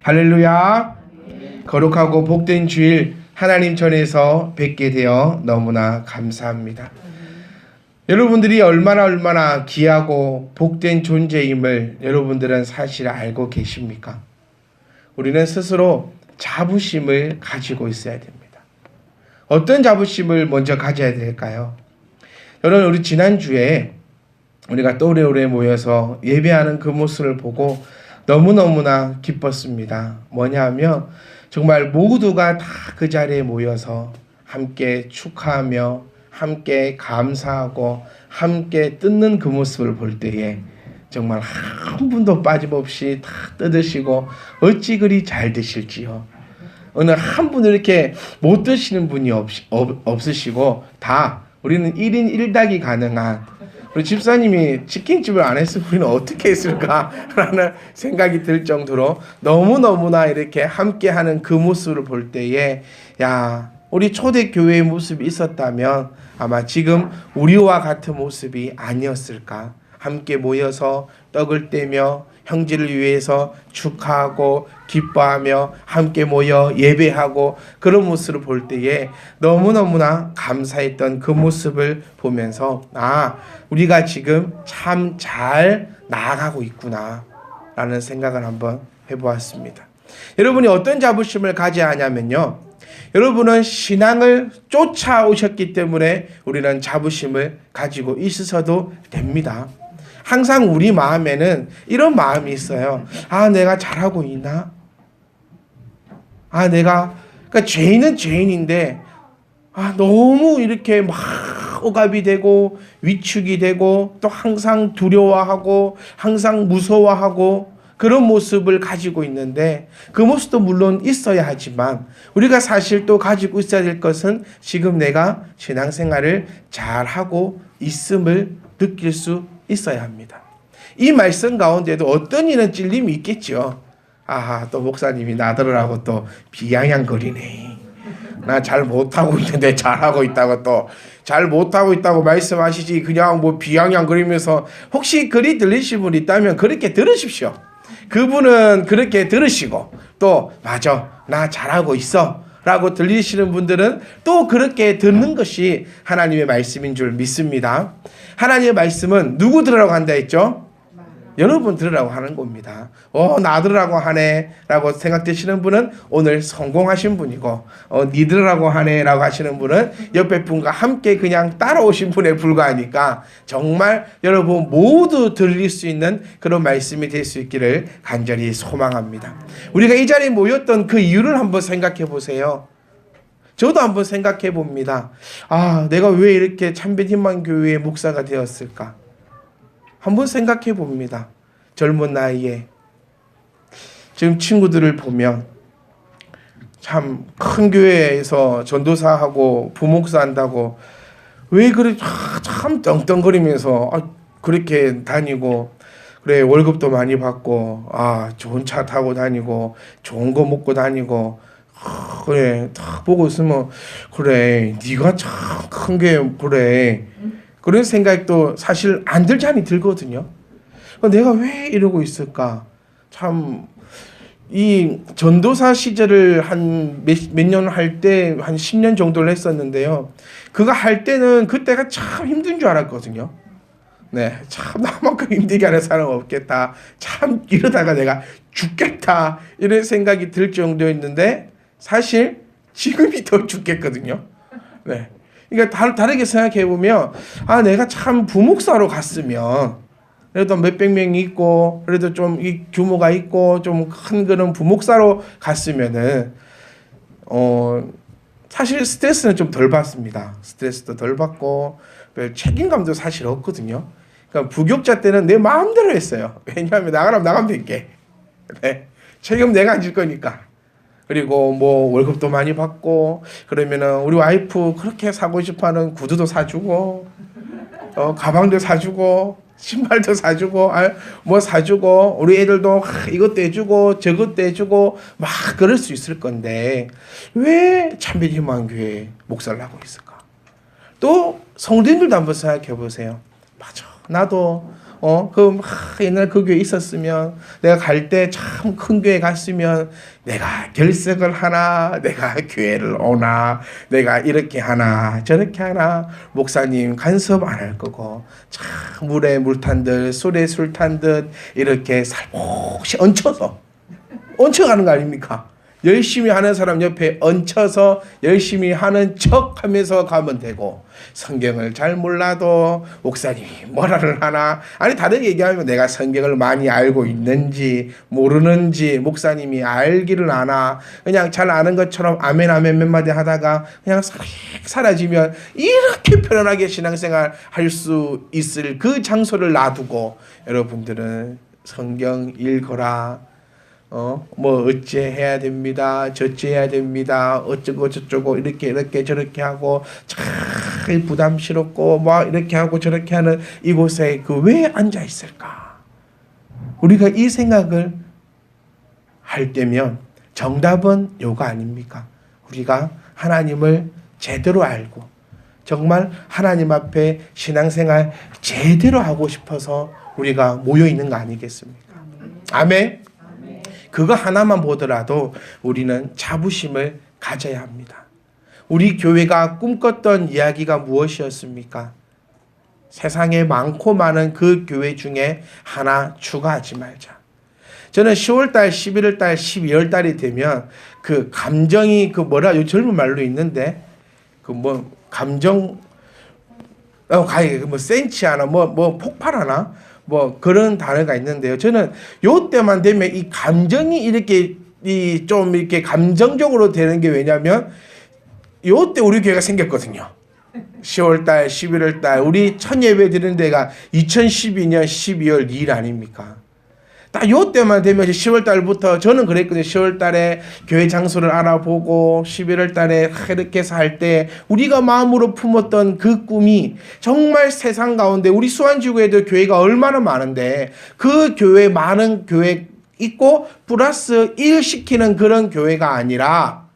할렐루야. 거룩하고 복된 주일 하나님 전에서 뵙게 되어 너무나 감사합니다. 여러분들이 얼마나 귀하고 복된 존재임을 여러분들은 사실 알고 계십니까? 우리는 스스로 자부심을 가지고 있어야 됩니다. 어떤 자부심을 먼저 가져야 될까요? 여러분, 우리 지난주에 우리가 또 오래오래 모여서 예배하는 그 모습을 보고 너무너무나 기뻤습니다. 뭐냐 하면 정말 모두가 다 그 자리에 모여서 함께 축하하며 함께 감사하고 함께 뜯는 그 모습을 볼 때에 정말 한 분도 빠짐없이 다 뜯으시고 어찌 그리 잘 드실지요. 어느 한 분도 이렇게 못 드시는 분이 없으시고 다 우리는 1인 1닭이 가능한, 우리 집사님이 치킨집을 안 했으면 우리는 어떻게 했을까라는 생각이 들 정도로 너무너무나 이렇게 함께하는 그 모습을 볼 때에 야, 우리 초대교회의 모습이 있었다면 아마 지금 우리와 같은 모습이 아니었을까. 함께 모여서 떡을 떼며 형제를 위해서 축하하고 기뻐하며 함께 모여 예배하고 그런 모습을 볼 때에 너무너무나 감사했던 그 모습을 보면서 우리가 지금 참 잘 나아가고 있구나 라는 생각을 한번 해보았습니다. 여러분이 어떤 자부심을 가져야 하냐면요, 여러분은 신앙을 쫓아오셨기 때문에 우리는 자부심을 가지고 있어도 됩니다. 항상 우리 마음에는 이런 마음이 있어요. 내가 잘하고 있나? 그러니까 죄인은 죄인인데, 너무 이렇게 막 억압이 되고 위축이 되고 또 항상 두려워하고 항상 무서워하고 그런 모습을 가지고 있는데, 그 모습도 물론 있어야 하지만 우리가 사실 또 가지고 있어야 될 것은 지금 내가 신앙생활을 잘하고 있음을 느낄 수 있어야 합니다. 이 말씀 가운데도 어떤 이는 찔림이 있겠죠. 또 목사님이 나더라고 또 비아냥거리네. 나 잘 못하고 있는데 잘하고 있다고, 또 잘 못하고 있다고 말씀하시지 그냥 뭐 비아냥거리면서, 혹시 그리 들리신 분 있다면 그렇게 들으십시오. 그분은 그렇게 들으시고 또 맞아, 나 잘하고 있어 라고 들리시는 분들은 또 그렇게 듣는 것이 하나님의 말씀인 줄 믿습니다. 하나님의 말씀은 누구 들으라고 한다 했죠? 여러분 들으라고 하는 겁니다. 나 들으라고 하네 라고 생각되시는 분은 오늘 성공하신 분이고, 니 들으라고 하네 라고 하시는 분은 옆에 분과 함께 그냥 따라오신 분에 불과하니까 정말 여러분 모두 들릴 수 있는 그런 말씀이 될 수 있기를 간절히 소망합니다. 우리가 이 자리에 모였던 그 이유를 한번 생각해 보세요. 저도 한번 생각해 봅니다. 내가 왜 이렇게 참빛희망교회의 목사가 되었을까? 한번 생각해 봅니다. 젊은 나이에 지금 친구들을 보면 참 큰 교회에서 전도사하고 부목사 한다고 왜 그래 참 떵떵거리면서 그렇게 다니고, 그래 월급도 많이 받고 좋은 차 타고 다니고 좋은 거 먹고 다니고, 그래 딱 보고 있으면 그래 네가 참 큰 게 그래, 그런 생각도 사실 안 들지 않니 들거든요. 내가 왜 이러고 있을까? 참, 이 전도사 시절을 한 몇 년 할 때 한 10년 정도를 했었는데요. 그거 할 때는 그때가 참 힘든 줄 알았거든요. 네, 참 나만큼 힘들게 하는 사람 없겠다. 참 이러다가 내가 죽겠다. 이런 생각이 들 정도였는데 사실 지금이 더 죽겠거든요. 네. 그러니까 다르게 생각해 보면 내가 참 부목사로 갔으면 그래도 몇백 명이 있고 그래도 좀 이 규모가 있고 좀 큰 그런 부목사로 갔으면은 사실 스트레스는 좀 덜 받습니다. 스트레스도 덜 받고 별 책임감도 사실 없거든요. 그러니까 부교자 때는 내 마음대로 했어요. 왜냐하면 나가면 될게. 네. 책임 내가 안 질 거니까. 그리고 뭐 월급도 많이 받고, 그러면은 우리 와이프 그렇게 사고 싶어하는 구두도 사주고, 가방도 사주고, 신발도 사주고, 뭐 사주고, 우리 애들도 이것도 해주고 저것도 해주고 막 그럴 수 있을 건데 왜 참빛희망교회 목사를 하고 있을까? 또 성도님들도 한번 생각해 보세요. 맞아, 나도 옛날 그 교회 있었으면, 내가 갈 때 참 큰 교회 갔으면, 내가 결석을 하나, 내가 교회를 오나, 내가 이렇게 하나, 저렇게 하나, 목사님 간섭 안 할 거고, 참 물에 물 탄 듯, 술에 술 탄 듯, 이렇게 살포시 얹혀가는 거 아닙니까? 열심히 하는 사람 옆에 얹혀서 열심히 하는 척 하면서 가면 되고, 성경을 잘 몰라도 목사님이 뭐라를 하나, 아니 다른 얘기하면 내가 성경을 많이 알고 있는지 모르는지 목사님이 알기를 아나, 그냥 잘 아는 것처럼 아멘 아멘 몇 마디 하다가 그냥 사라지면, 이렇게 편안하게 신앙생활 할 수 있을 그 장소를 놔두고 여러분들은 성경 읽어라, 뭐 어째 해야 됩니다, 저째 해야 됩니다, 어쩌고 저쩌고 이렇게 저렇게 하고 참 부담스럽고 막 이렇게 하고 저렇게 하는 이곳에 그 왜 앉아 있을까? 우리가 이 생각을 할 때면 정답은 요거 아닙니까? 우리가 하나님을 제대로 알고 정말 하나님 앞에 신앙생활 제대로 하고 싶어서 우리가 모여 있는 거 아니겠습니까? 아멘. 그거 하나만 보더라도 우리는 자부심을 가져야 합니다. 우리 교회가 꿈꿨던 이야기가 무엇이었습니까? 세상에 많고 많은 그 교회 중에 하나 추가하지 말자. 저는 10월달, 11월달, 12월달이 되면 그 감정이 요 젊은 말로 있는데 감정 센치하나 폭발하나 그런 단어가 있는데요. 저는 요 때만 되면 이 감정이 이렇게 좀 이렇게 감정적으로 되는 게 왜냐면 요 때 우리 교회가 생겼거든요. 10월달, 11월달 우리 첫 예배 드리는 데가 2012년 12월 2일 아닙니까? 딱 요 때만 되면 10월 달부터 저는 그랬거든요. 10월 달에 교회 장소를 알아보고 11월 달에 이렇게 해서 할 때 우리가 마음으로 품었던 그 꿈이 정말 세상 가운데 우리 수완지구에도 교회가 얼마나 많은데 그 교회 많은 교회 있고 플러스 일 시키는 그런 교회가 아니라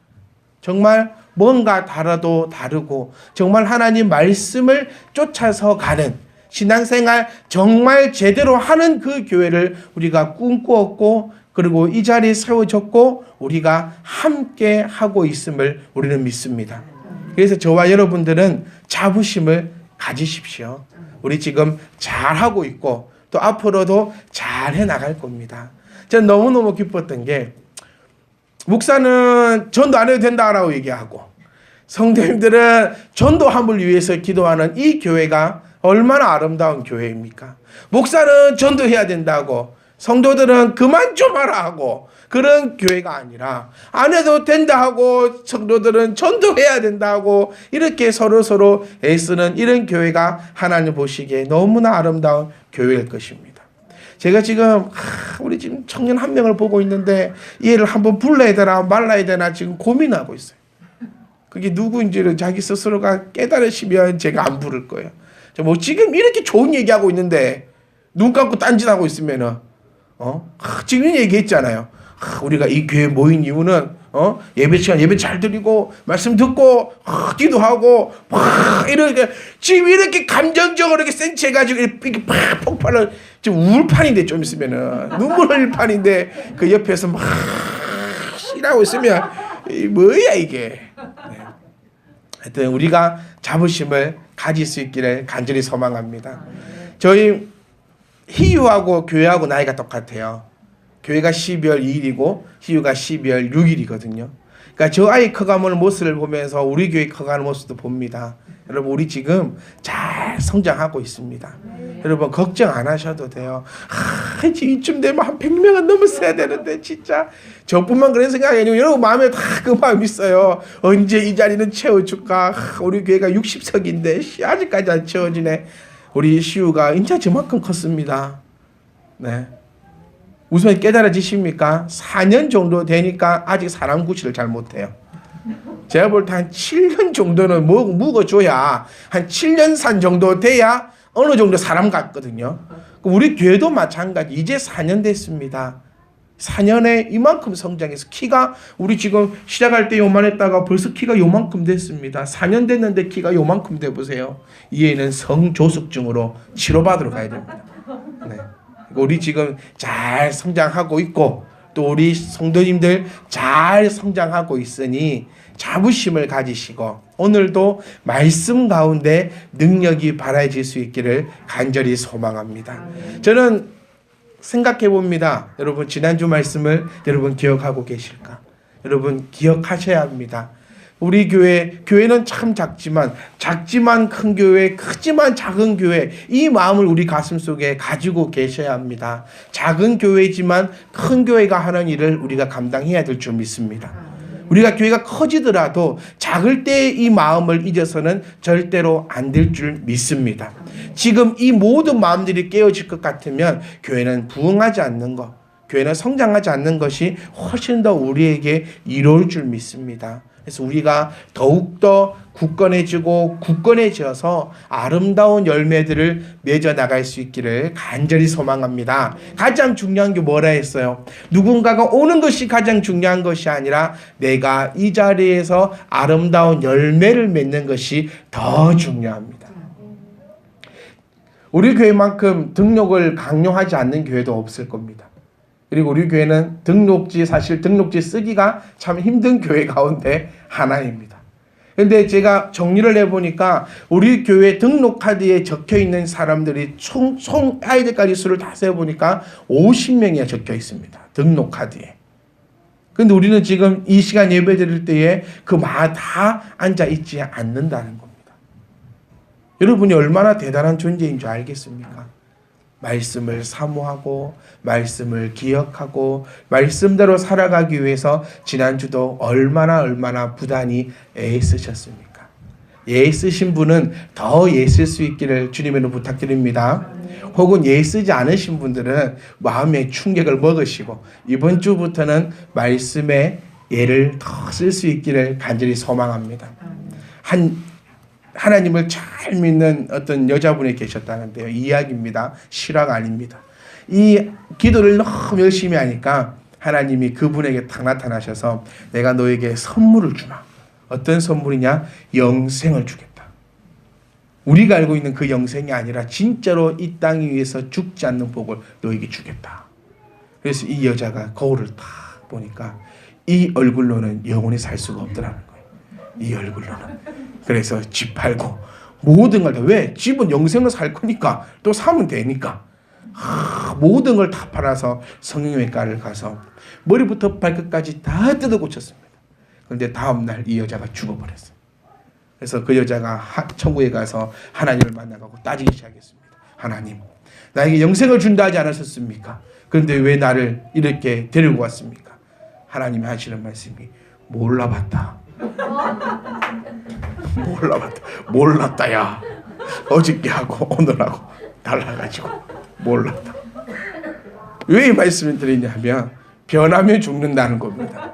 정말 뭔가 다르고 정말 하나님 말씀을 쫓아서 가는 신앙생활 정말 제대로 하는 그 교회를 우리가 꿈꾸었고 그리고 이 자리에 세워졌고 우리가 함께 하고 있음을 우리는 믿습니다. 그래서 저와 여러분들은 자부심을 가지십시오. 우리 지금 잘하고 있고 또 앞으로도 잘해 나갈 겁니다. 저는 너무너무 기뻤던 게 목사는 전도 안 해도 된다라고 얘기하고 성도님들은 전도함을 위해서 기도하는 이 교회가 얼마나 아름다운 교회입니까? 목사는 전도해야 된다고 성도들은 그만 좀 하라 하고 그런 교회가 아니라 안 해도 된다 하고 성도들은 전도해야 된다고 이렇게 서로 애쓰는 이런 교회가 하나님 보시기에 너무나 아름다운 교회일 것입니다. 제가 지금 우리 지금 청년 한 명을 보고 있는데 얘를 한번 불러야 되나 말라야 되나 지금 고민하고 있어요. 그게 누구인지를 자기 스스로가 깨달으시면 제가 안 부를 거예요. 지금 이렇게 좋은 얘기하고 있는데 눈 감고 딴짓하고 있으면은 지금 얘기했잖아요. 우리가 이 교회 모인 이유는 예배 시간 예배 잘 드리고 말씀 듣고 기도하고 이렇게 지금 이렇게 감정적으로 이렇게 센치해가지고 이렇게 팍 폭발을 지금 우울판인데 좀 있으면은 눈물 흘릴 판인데 그 옆에서 막 씨라고 있으면 뭐야 이게. 네. 하여튼 우리가 자부심을 가질 수 있기를 간절히 소망합니다. 저희 희유하고 교회하고 나이가 똑같아요. 교회가 12월 2일이고 희유가 12월 6일이거든요. 그러니까 저 아이 커가는 모습을 보면서 우리 교회 커가는 모습도 봅니다. 여러분 우리 지금 잘 성장하고 있습니다. 여러분 걱정 안 하셔도 돼요. 이쯤 되면 한 100명은 넘었어야 되는데 진짜 저뿐만 그런 생각이 아니고 여러분 마음에 다 그 마음 있어요. 언제 이 자리는 채워줄까? 우리 교회가 60석인데 아직까지 안 채워지네. 우리 시우가 인자 저만큼 컸습니다. 네. 우선 깨달아지십니까? 4년 정도 되니까 아직 사람 구실을 잘 못해요. 제가 볼 때 한 7년 정도는 묵어줘야 한 7년 산 정도 돼야 어느 정도 사람 같거든요. 우리 교회도 마찬가지. 이제 4년 됐습니다. 4년에 이만큼 성장해서 키가 우리 지금 시작할 때 요만했다가 벌써 키가 요만큼 됐습니다. 4년 됐는데 키가 요만큼 돼 보세요. 이 애는 성조숙증으로 치료받으러 가야 됩니다. 네. 우리 지금 잘 성장하고 있고 또 우리 성도님들 잘 성장하고 있으니 자부심을 가지시고 오늘도 말씀 가운데 능력이 발휘해질 수 있기를 간절히 소망합니다. 저는 생각해 봅니다. 여러분 지난주 말씀을 여러분 기억하고 계실까? 여러분 기억하셔야 합니다. 우리 교회는 참 작지만 큰 교회, 크지만 작은 교회, 이 마음을 우리 가슴 속에 가지고 계셔야 합니다. 작은 교회지만 큰 교회가 하는 일을 우리가 감당해야 될 줄 믿습니다. 우리가 교회가 커지더라도 작을 때 이 마음을 잊어서는 절대로 안 될 줄 믿습니다. 지금 이 모든 마음들이 깨어질 것 같으면 교회는 부흥하지 않는 것, 교회는 성장하지 않는 것이 훨씬 더 우리에게 이로울 줄 믿습니다. 그래서 우리가 더욱더 굳건해져서 아름다운 열매들을 맺어 나갈 수 있기를 간절히 소망합니다. 가장 중요한 게 뭐라 했어요? 누군가가 오는 것이 가장 중요한 것이 아니라 내가 이 자리에서 아름다운 열매를 맺는 것이 더 중요합니다. 우리 교회만큼 등록을 강요하지 않는 교회도 없을 겁니다. 그리고 우리 교회는 사실 등록지 쓰기가 참 힘든 교회 가운데 하나입니다. 근데 제가 정리를 해보니까 우리 교회 등록 카드에 적혀 있는 사람들이 총 아이들까지 수를 다 세어보니까 50명이 적혀 있습니다. 등록 카드에. 근데 우리는 지금 이 시간 예배 드릴 때에 다 앉아 있지 않는다는 겁니다. 여러분이 얼마나 대단한 존재인 줄 알겠습니까? 말씀을 사모하고 말씀을 기억하고 말씀대로 살아가기 위해서 지난주도 얼마나 부단히 애쓰셨습니까? 애쓰신 분은 더 애쓸 수 있기를 주님으로 부탁드립니다. 혹은 애쓰지 않으신 분들은 마음의 충격을 먹으시고 이번 주부터는 말씀의 애를 더 쓸 수 있기를 간절히 소망합니다. 하나님을 잘 믿는 어떤 여자분이 계셨다는데요. 이야기입니다. 실화가 아닙니다. 이 기도를 너무 열심히 하니까 하나님이 그분에게 딱 나타나셔서 내가 너에게 선물을 주마. 어떤 선물이냐? 영생을 주겠다. 우리가 알고 있는 그 영생이 아니라 진짜로 이 땅 위에서 죽지 않는 복을 너에게 주겠다. 그래서 이 여자가 거울을 딱 보니까 이 얼굴로는 영원히 살 수가 없더라는 거예요. 이 얼굴로는. 그래서 집 팔고 모든 걸 다, 왜? 집은 영생을 살 거니까 또 사면 되니까 모든 걸 다 팔아서 성형외과를 가서 머리부터 발끝까지 다 뜯어 고쳤습니다. 그런데 다음날 이 여자가 죽어버렸어요. 그래서 그 여자가 천국에 가서 하나님을 만나고 따지기 시작했습니다. 하나님, 나에게 영생을 준다 하지 않으셨습니까? 그런데 왜 나를 이렇게 데리고 왔습니까? 하나님이 하시는 말씀이 몰라봤다. 몰랐다 야. 어저께 하고 오늘하고 달라가지고 몰랐다. 왜 이 말씀을 드리냐면 변하면 죽는다는 겁니다.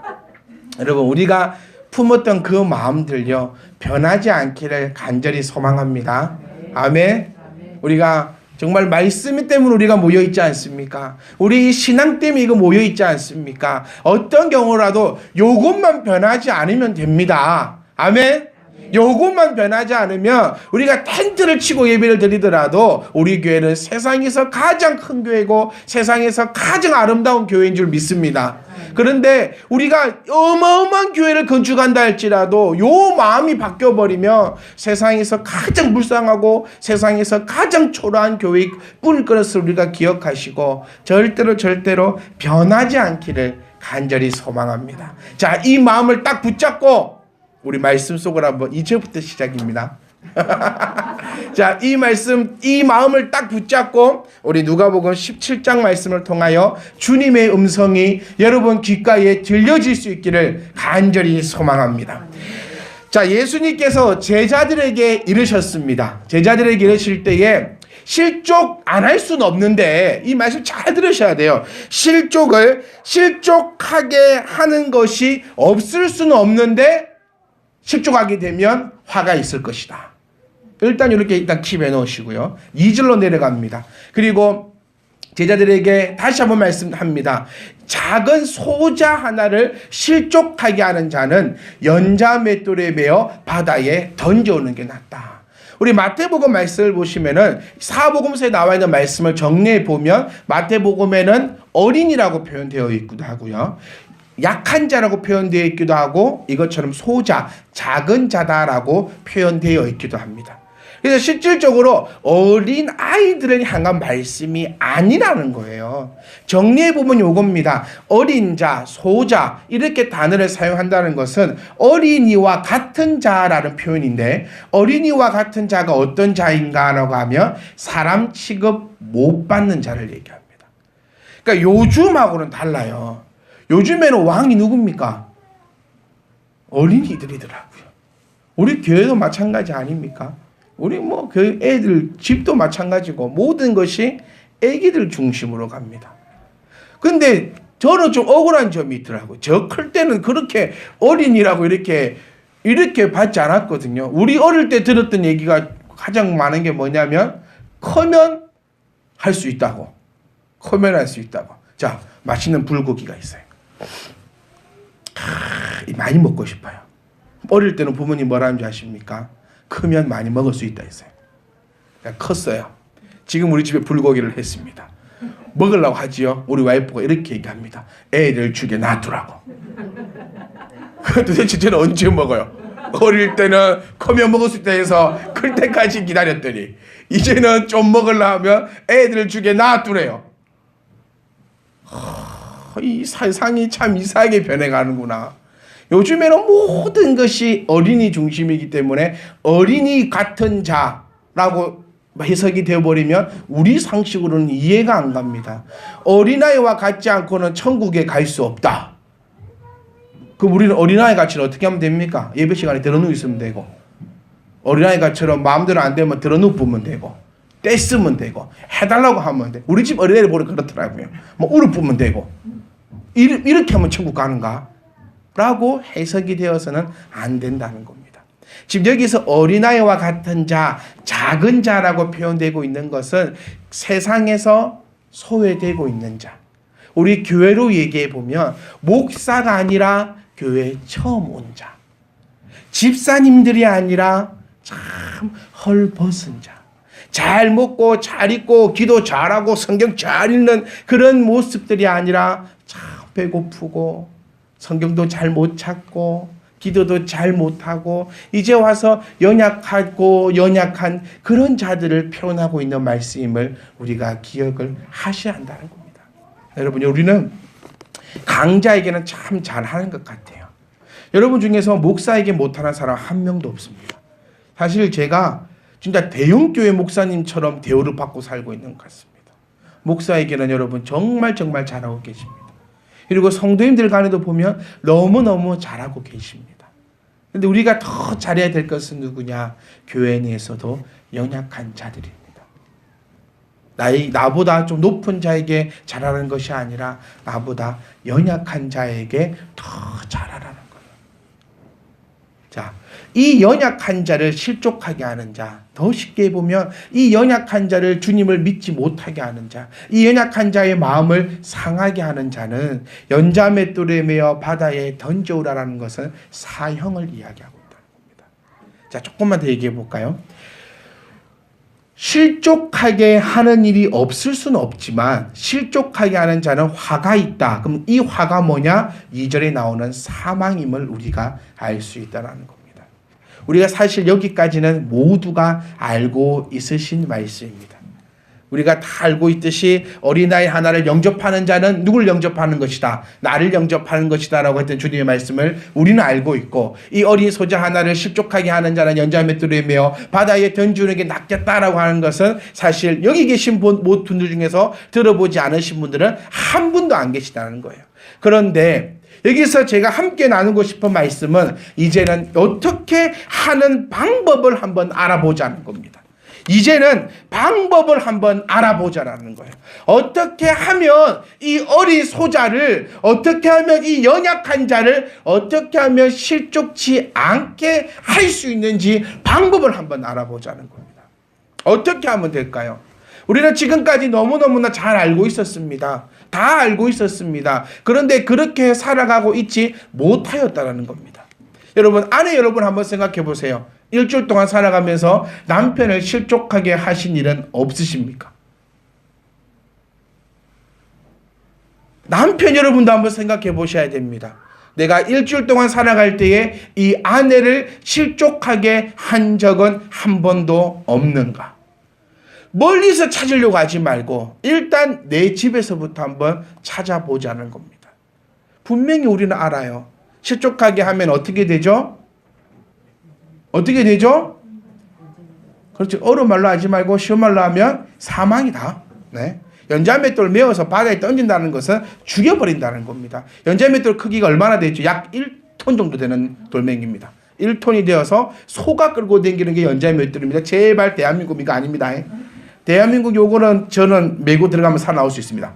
여러분 우리가 품었던 그 마음들요 변하지 않기를 간절히 소망합니다. 아멘. 우리가 정말 말씀 때문에 우리가 모여있지 않습니까? 우리 신앙 때문에 이거 모여있지 않습니까? 어떤 경우라도 요것만 변하지 않으면 됩니다. 아멘. 요것만 변하지 않으면 우리가 텐트를 치고 예배를 드리더라도 우리 교회는 세상에서 가장 큰 교회고 세상에서 가장 아름다운 교회인 줄 믿습니다. 그런데 우리가 어마어마한 교회를 건축한다 할지라도 요 마음이 바뀌어버리면 세상에서 가장 불쌍하고 세상에서 가장 초라한 교회 꾸릴 것을 우리가 기억하시고 절대로 변하지 않기를 간절히 소망합니다. 자, 이 마음을 딱 붙잡고 우리 말씀 속으로 한번 2절부터 시작입니다. 자, 이 마음을 딱 붙잡고 우리 누가복음 17장 말씀을 통하여 주님의 음성이 여러분 귓가에 들려질 수 있기를 간절히 소망합니다. 자, 예수님께서 제자들에게 이르셨습니다. 제자들에게 이르실 때에 실족 안 할 수는 없는데 이 말씀 잘 들으셔야 돼요. 실족하게 하는 것이 없을 수는 없는데 실족하게 되면 화가 있을 것이다. 일단 이렇게 킵해 놓으시고요. 2절로 내려갑니다. 그리고 제자들에게 다시 한번 말씀합니다. 작은 소자 하나를 실족하게 하는 자는 연자 맷돌에 매어 바다에 던져오는 게 낫다. 우리 마태복음 말씀을 보시면은 사복음서에 나와 있는 말씀을 정리해 보면 마태복음에는 어린이라고 표현되어 있기도 하고요. 약한 자라고 표현되어 있기도 하고 이것처럼 소자, 작은 자다라고 표현되어 있기도 합니다. 그래서 실질적으로 어린 아이들을 향한 말씀이 아니라는 거예요. 정리해보면 요겁니다. 어린 자, 소자 이렇게 단어를 사용한다는 것은 어린이와 같은 자라는 표현인데 어린이와 같은 자가 어떤 자인가라고 하면 사람 취급 못 받는 자를 얘기합니다. 그러니까 요즘하고는 달라요. 요즘에는 왕이 누굽니까? 어린이들이더라고요. 우리 교회도 마찬가지 아닙니까? 우리 뭐 그 애들 집도 마찬가지고 모든 것이 애기들 중심으로 갑니다. 근데 저는 좀 억울한 점이 있더라고요. 저 클 때는 그렇게 어린이라고 이렇게 받지 않았거든요. 우리 어릴 때 들었던 얘기가 가장 많은 게 뭐냐면 크면 할 수 있다고. 크면 할 수 있다고. 자, 맛있는 불고기가 있어요. 많이 먹고 싶어요. 어릴 때는 부모님 뭐라 하는지 아십니까? 크면 많이 먹을 수 있다 했어요. 그러니까 컸어요. 지금 우리 집에 불고기를 했습니다. 먹으려고 하지요. 우리 와이프가 이렇게 얘기합니다. 애를 죽여 놔두라고. 도대체 저는 언제 먹어요? 어릴 때는 크면 먹을 수 있다 해서 클 때까지 기다렸더니 이제는 좀 먹으려고 하면 애들 죽여 놔두래요. 이 세상이 참 이상하게 변해가는구나. 요즘에는 모든 것이 어린이 중심이기 때문에 어린이 같은 자라고 해석이 되어버리면 우리 상식으로는 이해가 안 갑니다. 어린아이와 같지 않고는 천국에 갈 수 없다. 그럼 우리는 어린아이 같이는 어떻게 하면 됩니까? 예배 시간에 들어누워 있으면 되고 어린아이가처럼 마음대로 안 되면 들어누우면 되고 떼쓰면 되고 해달라고 하면 돼. 우리 집 어린애를 보니 그렇더라고요. 뭐 우르프면 되고 이렇게 하면 천국 가는가? 라고 해석이 되어서는 안 된다는 겁니다. 지금 여기서 어린아이와 같은 자, 작은 자라고 표현되고 있는 것은 세상에서 소외되고 있는 자. 우리 교회로 얘기해 보면 목사가 아니라 교회에 처음 온 자. 집사님들이 아니라 참 헐벗은 자. 잘 먹고 잘 입고 기도 잘하고 성경 잘 읽는 그런 모습들이 아니라 참 배고프고 성경도 잘 못 찾고 기도도 잘 못하고 이제 와서 연약하고 연약한 그런 자들을 표현하고 있는 말씀을 우리가 기억을 하셔야 한다는 겁니다. 여러분, 우리는 강자에게는 참 잘하는 것 같아요. 여러분 중에서 목사에게 못하는 사람 한 명도 없습니다. 사실 제가 진짜 대형교회 목사님처럼 대우를 받고 살고 있는 것 같습니다. 목사에게는 여러분 정말 잘하고 계십니다. 그리고 성도님들 간에도 보면 너무너무 잘하고 계십니다. 그런데 우리가 더 잘해야 될 것은 누구냐? 교회 내에서도 연약한 자들입니다. 나보다 좀 높은 자에게 잘하는 것이 아니라 나보다 연약한 자에게 더 잘하라는 거예요. 자, 이 연약한 자를 실족하게 하는 자, 더 쉽게 보면 이 연약한 자를 주님을 믿지 못하게 하는 자, 이 연약한 자의 마음을 상하게 하는 자는 연자맷돌에 매어 바다에 던져오라라는 것은 사형을 이야기하고 있다는 겁니다. 자, 조금만 더 얘기해 볼까요? 실족하게 하는 일이 없을 수는 없지만 실족하게 하는 자는 화가 있다. 그럼 이 화가 뭐냐? 2절에 나오는 사망임을 우리가 알 수 있다는 겁니다. 우리가 사실 여기까지는 모두가 알고 있으신 말씀입니다. 우리가 다 알고 있듯이 어린아이 하나를 영접하는 자는 누굴 영접하는 것이다. 나를 영접하는 것이다 라고 했던 주님의 말씀을 우리는 알고 있고 이 어린 소자 하나를 실족하게 하는 자는 연자맷돌에 매어 바다에 던지는 게 낫겠다라고 하는 것은 사실 여기 계신 분들 중에서 들어보지 않으신 분들은 한 분도 안 계시다는 거예요. 그런데 여기서 제가 함께 나누고 싶은 말씀은 이제는 어떻게 하는 방법을 한번 알아보자는 겁니다. 이제는 방법을 한번 알아보자라는 거예요. 어떻게 하면 이 어린 소자를, 어떻게 하면 이 연약한 자를 어떻게 하면 실족치 않게 할 수 있는지 방법을 한번 알아보자는 겁니다. 어떻게 하면 될까요? 우리는 지금까지 너무너무나 잘 알고 있었습니다. 다 알고 있었습니다. 그런데 그렇게 살아가고 있지 못하였다는 겁니다. 여러분, 아내 여러분 한번 생각해 보세요. 일주일 동안 살아가면서 남편을 실족하게 하신 일은 없으십니까? 남편 여러분도 한번 생각해 보셔야 됩니다. 내가 일주일 동안 살아갈 때에 이 아내를 실족하게 한 적은 한 번도 없는가? 멀리서 찾으려고 하지 말고 일단 내 집에서부터 한번 찾아보자는 겁니다. 분명히 우리는 알아요. 실족하게 하면 어떻게 되죠? 어떻게 되죠? 그렇죠. 어려운 말로 하지 말고 쉬운 말로 하면 사망이다. 네. 연자맷돌 메어서 바다에 던진다는 것은 죽여버린다는 겁니다. 연자맷돌 크기가 얼마나 되죠? 약 1톤 정도 되는 돌멩이입니다. 1톤이 되어서 소가 끌고 다니는 게 연자맷돌입니다. 제발 대한민국 이거 아닙니다. 대한민국 요거는 저는 메고 들어가면 살아나올 수 있습니다.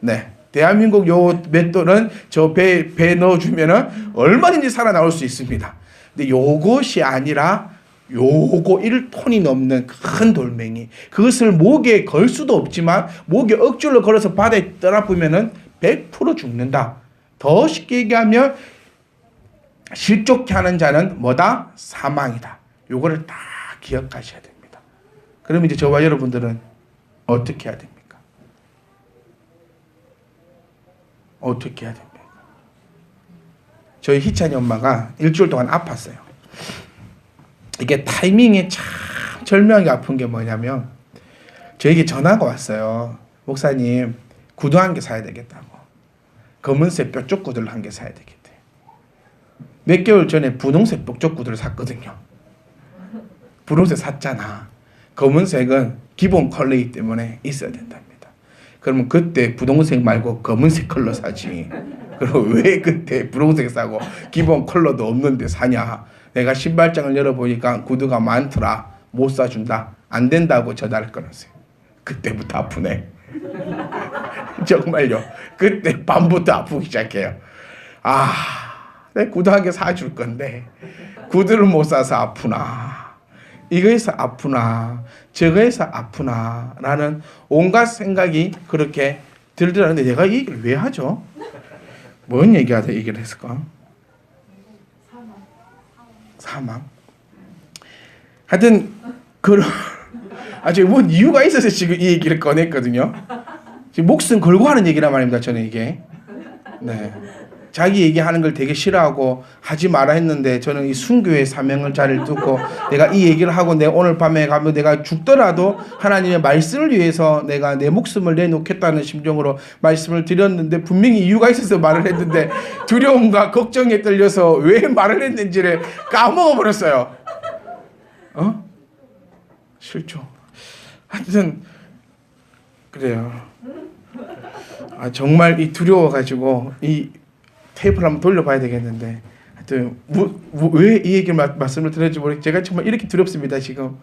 네. 대한민국 요 맷돌은 저 배에 넣어주면은 얼마든지 살아나올 수 있습니다. 근데 요것이 아니라 요거 1톤이 넘는 큰 돌멩이, 그것을 목에 걸 수도 없지만 목에 억줄로 걸어서 바다에 떠나보면은 100% 죽는다. 더 쉽게 얘기하면 실족해 하는 자는 뭐다? 사망이다. 요거를 다 기억하셔야 됩니다. 그럼 이제 저와 여러분들은 어떻게 해야 됩니까? 어떻게 해야 됩니까? 저희 희찬이 엄마가 일주일 동안 아팠어요. 이게 타이밍이 참 절묘하게 아픈 게 뭐냐면 저에게 전화가 왔어요. 목사님, 구두 한 개 사야 되겠다고. 검은색 뾰족 구두를 한 개 사야 되겠대. 몇 개월 전에 분홍색 뾰족 구두를 샀거든요. 분홍색 샀잖아. 검은색은 기본 컬러이기 때문에 있어야 된답니다. 그러면 그때 분홍색 말고 검은색 컬러 사지. 그럼 왜 그때 분홍색 사고 기본 컬러도 없는데 사냐? 내가 신발장을 열어보니까 구두가 많더라. 못 사준다. 안 된다고 전화를 끊었어요. 그때부터 아프네. 정말요. 그때 밤부터 아프기 시작해요. 아, 내 구두 한 개 사줄 건데 구두를 못 사서 아프나. 이거에서 아프나. 저거에서 아프나. 라는 온갖 생각이 그렇게 들더라는데 내가 이 얘기를 왜 하죠? 뭔 얘기하다 얘기를 했을까? 사망. 하여튼 그런 아주 뭔 이유가 있어서 지금 이 얘기를 꺼냈거든요. 지금 목숨 걸고 하는 얘기란 말입니다. 저는 이게. 네. 자기 얘기하는 걸 되게 싫어하고 하지 마라 했는데 저는 이 순교의 사명을 잘 듣고 내가 이 얘기를 하고 내 오늘 밤에 가면 내가 죽더라도 하나님의 말씀을 위해서 내가 내 목숨을 내놓겠다는 심정으로 말씀을 드렸는데 분명히 이유가 있어서 말을 했는데 두려움과 걱정에 떨려서 왜 말을 했는지를 까먹어버렸어요. 실조. 하여튼 그래요. 아, 정말 이 두려워가지고 이 테이프를 한번 돌려봐야 되겠는데 하여튼 왜 이 얘기를 말씀을 드렸는지 모르겠어요. 제가 정말 이렇게 두렵습니다 지금.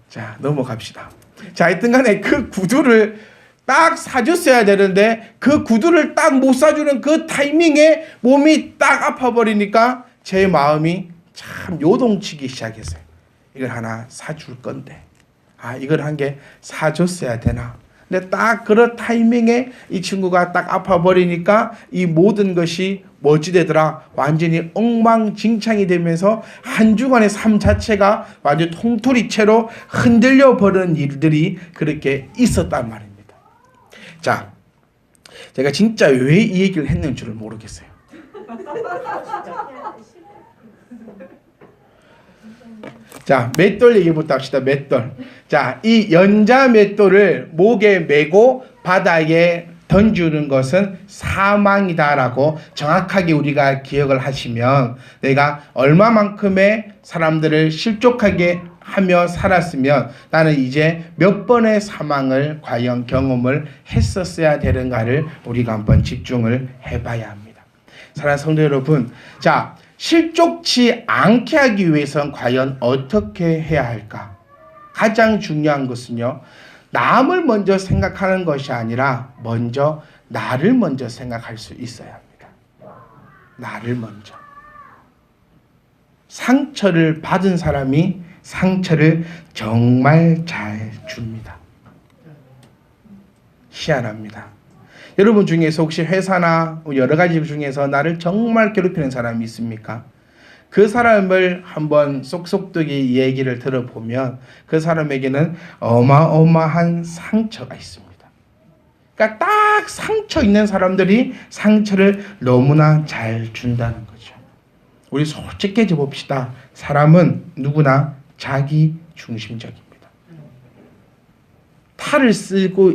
자, 넘어갑시다. 자, 하여튼 간에 그 구두를 딱 사줬어야 되는데 그 구두를 딱 못 사주는 그 타이밍에 몸이 딱 아파버리니까 제 마음이 참 요동치기 시작했어요. 이걸 하나 사줄 건데 이걸 한 개 사줬어야 되나. 근데 딱 그런 타이밍에 이 친구가 딱 아파버리니까 이 모든 것이 뭐지 되더라. 완전히 엉망진창이 되면서 한 주간의 삶 자체가 완전 통투리채로 흔들려 버리는 일들이 그렇게 있었단 말입니다. 자, 제가 진짜 왜 이 얘기를 했는 줄을 모르겠어요. 자, 맷돌 얘기부터 합시다. 맷돌. 자, 이 연자 맷돌을 목에 메고 바다에 던지는 것은 사망이다라고 정확하게 우리가 기억을 하시면 내가 얼마만큼의 사람들을 실족하게 하며 살았으면 나는 이제 몇 번의 사망을 과연 경험을 했었어야 되는가를 우리가 한번 집중을 해봐야 합니다. 사랑하는 성도 여러분, 자, 실족치 않게 하기 위해서는 과연 어떻게 해야 할까? 가장 중요한 것은요, 남을 먼저 생각하는 것이 아니라 먼저 나를 먼저 생각할 수 있어야 합니다. 나를 먼저. 상처를 받은 사람이 상처를 정말 잘 줍니다. 희한합니다. 여러분 중에서 혹시 회사나 여러 가지 중에서 나를 정말 괴롭히는 사람이 있습니까? 그 사람을 한번 쏙쏙하게 얘기를 들어보면 그 사람에게는 어마어마한 상처가 있습니다. 그러니까 딱 상처 있는 사람들이 상처를 너무나 잘 준다는 거죠. 우리 솔직해져 봅시다. 사람은 누구나 자기 중심적입니다. 탈을 쓰고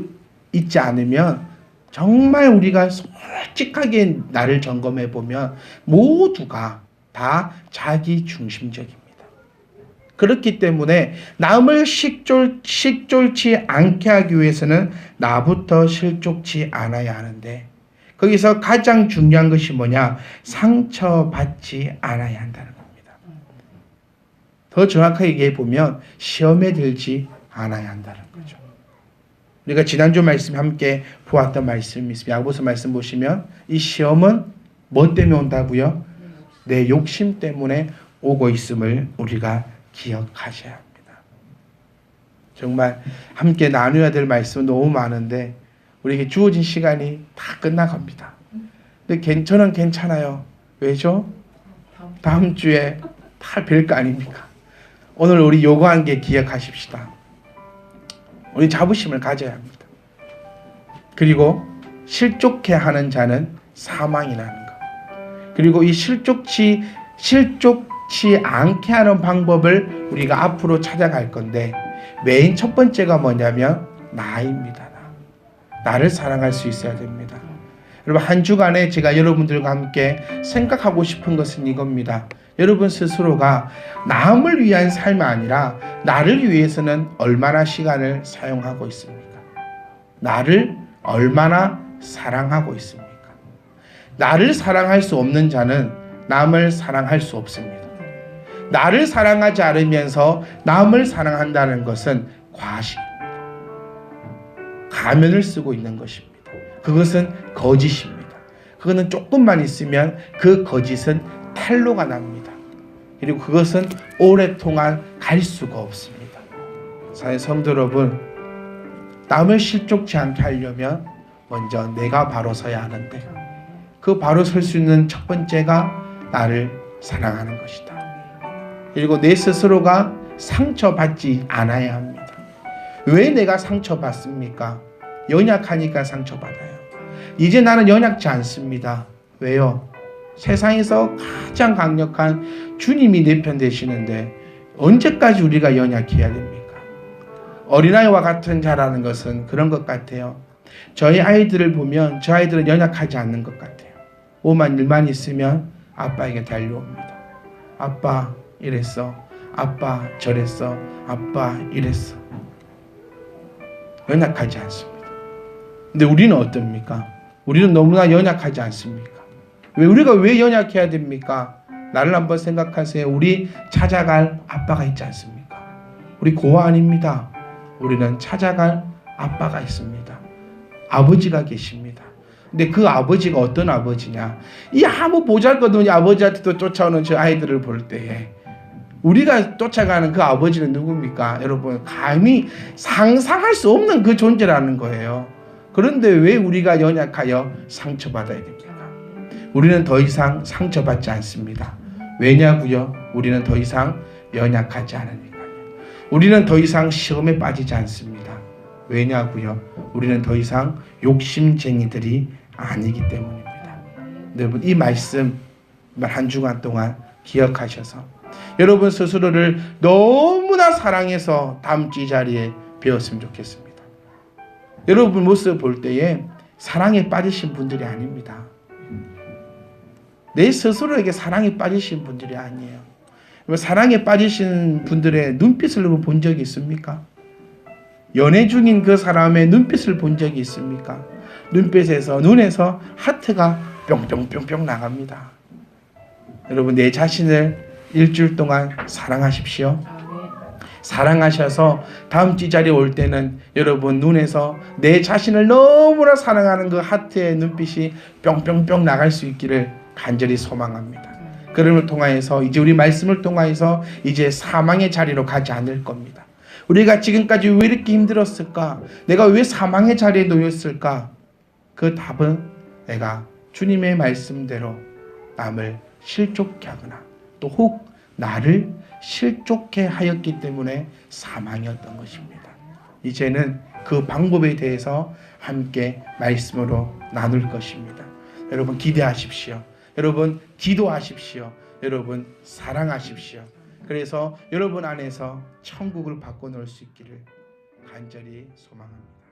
있지 않으면 정말 우리가 솔직하게 나를 점검해 보면 모두가 다 자기 중심적입니다. 그렇기 때문에 남을 식졸치 않게 하기 위해서는 나부터 실족치 않아야 하는데 거기서 가장 중요한 것이 뭐냐? 상처받지 않아야 한다는 겁니다. 더 정확하게 얘기해 보면 시험에 들지 않아야 한다는 거죠. 우리가 지난주 말씀 함께 보았던 말씀이 있습니다. 야고보서 말씀 보시면 이 시험은 뭐 때문에 온다고요? 내 욕심 때문에 오고 있음을 우리가 기억하셔야 합니다. 정말 함께 나누어야 될 말씀은 너무 많은데 우리에게 주어진 시간이 다 끝나갑니다. 근데 저는 괜찮아요. 왜죠? 다음 주에 다 별거 아닙니까? 오늘 우리 요구한 게 기억하십시다. 우리 자부심을 가져야 합니다. 그리고 실족해 하는 자는 사망이라는 것. 그리고 이 실족치 않게 하는 방법을 우리가 앞으로 찾아갈 건데 메인 첫 번째가 뭐냐면 나입니다. 나를 사랑할 수 있어야 됩니다. 여러분 한 주간에 제가 여러분들과 함께 생각하고 싶은 것은 이겁니다. 여러분 스스로가 남을 위한 삶이 아니라 나를 위해서는 얼마나 시간을 사용하고 있습니까? 나를 얼마나 사랑하고 있습니까? 나를 사랑할 수 없는 자는 남을 사랑할 수 없습니다. 나를 사랑하지 않으면서 남을 사랑한다는 것은 과시입니다. 가면을 쓰고 있는 것입니다. 그것은 거짓입니다. 그거는 조금만 있으면 그 거짓은 탈로가 납니다. 그리고 그것은 오랫동안 갈 수가 없습니다. 사랑하는 성도 여러분, 남을 실족치 않게 하려면 먼저 내가 바로 서야 하는데 그 바로 설 수 있는 첫 번째가 나를 사랑하는 것이다. 그리고 내 스스로가 상처받지 않아야 합니다. 왜 내가 상처받습니까? 연약하니까 상처받아요. 이제 나는 연약지 않습니다. 왜요? 세상에서 가장 강력한 주님이 내 편 되시는데 언제까지 우리가 연약해야 됩니까? 어린아이와 같은 자라는 것은 그런 것 같아요. 저희 아이들을 보면 저 아이들은 연약하지 않는 것 같아요. 오만 일만 있으면 아빠에게 달려옵니다. 아빠 이랬어. 아빠 저랬어. 아빠 이랬어. 연약하지 않습니다. 근데 우리는 어떻습니까? 우리는 너무나 연약하지 않습니까? 우리가 왜 연약해야 됩니까? 나를 한번 생각하세요. 우리 찾아갈 아빠가 있지 않습니까? 우리 고아 아닙니다. 우리는 찾아갈 아빠가 있습니다. 아버지가 계십니다. 근데 그 아버지가 어떤 아버지냐? 이 아무 보잘것없는 아버지한테도 쫓아오는 저 아이들을 볼 때에 우리가 쫓아가는 그 아버지는 누굽니까? 여러분 감히 상상할 수 없는 그 존재라는 거예요. 그런데 왜 우리가 연약하여 상처받아야 됩니까? 우리는 더 이상 상처받지 않습니다. 왜냐고요? 우리는 더 이상 연약하지 않으니까요. 우리는 더 이상 시험에 빠지지 않습니다. 왜냐고요? 우리는 더 이상 욕심쟁이들이 아니기 때문입니다. 여러분 이 말씀 한 주간 동안 기억하셔서 여러분 스스로를 너무나 사랑해서 다음 주 이 자리에 배웠으면 좋겠습니다. 여러분 모습 볼 때에 사랑에 빠지신 분들이 아닙니다. 내 스스로에게 사랑에 빠지신 분들이 아니에요. 사랑에 빠지신 분들의 눈빛을 본 적이 있습니까? 연애 중인 그 사람의 눈빛을 본 적이 있습니까? 눈에서 하트가 뿅뿅뿅뿅 나갑니다. 여러분 내 자신을 일주일 동안 사랑하십시오. 사랑하셔서 다음 주 자리에 올 때는 여러분 눈에서 내 자신을 너무나 사랑하는 그 하트의 눈빛이 뿅뿅뿅 나갈 수 있기를 간절히 소망합니다. 그를 통하여서 이제 우리 말씀을 통하여서 이제 사망의 자리로 가지 않을 겁니다. 우리가 지금까지 왜 이렇게 힘들었을까? 내가 왜 사망의 자리에 놓였을까? 그 답은 내가 주님의 말씀대로 남을 실족케 하거나 또 혹 나를 실족해 하였기 때문에 사망이었던 것입니다. 이제는 그 방법에 대해서 함께 말씀으로 나눌 것입니다. 여러분 기대하십시오. 여러분 기도하십시오. 여러분 사랑하십시오. 그래서 여러분 안에서 천국을 바꿔놓을 수 있기를 간절히 소망합니다.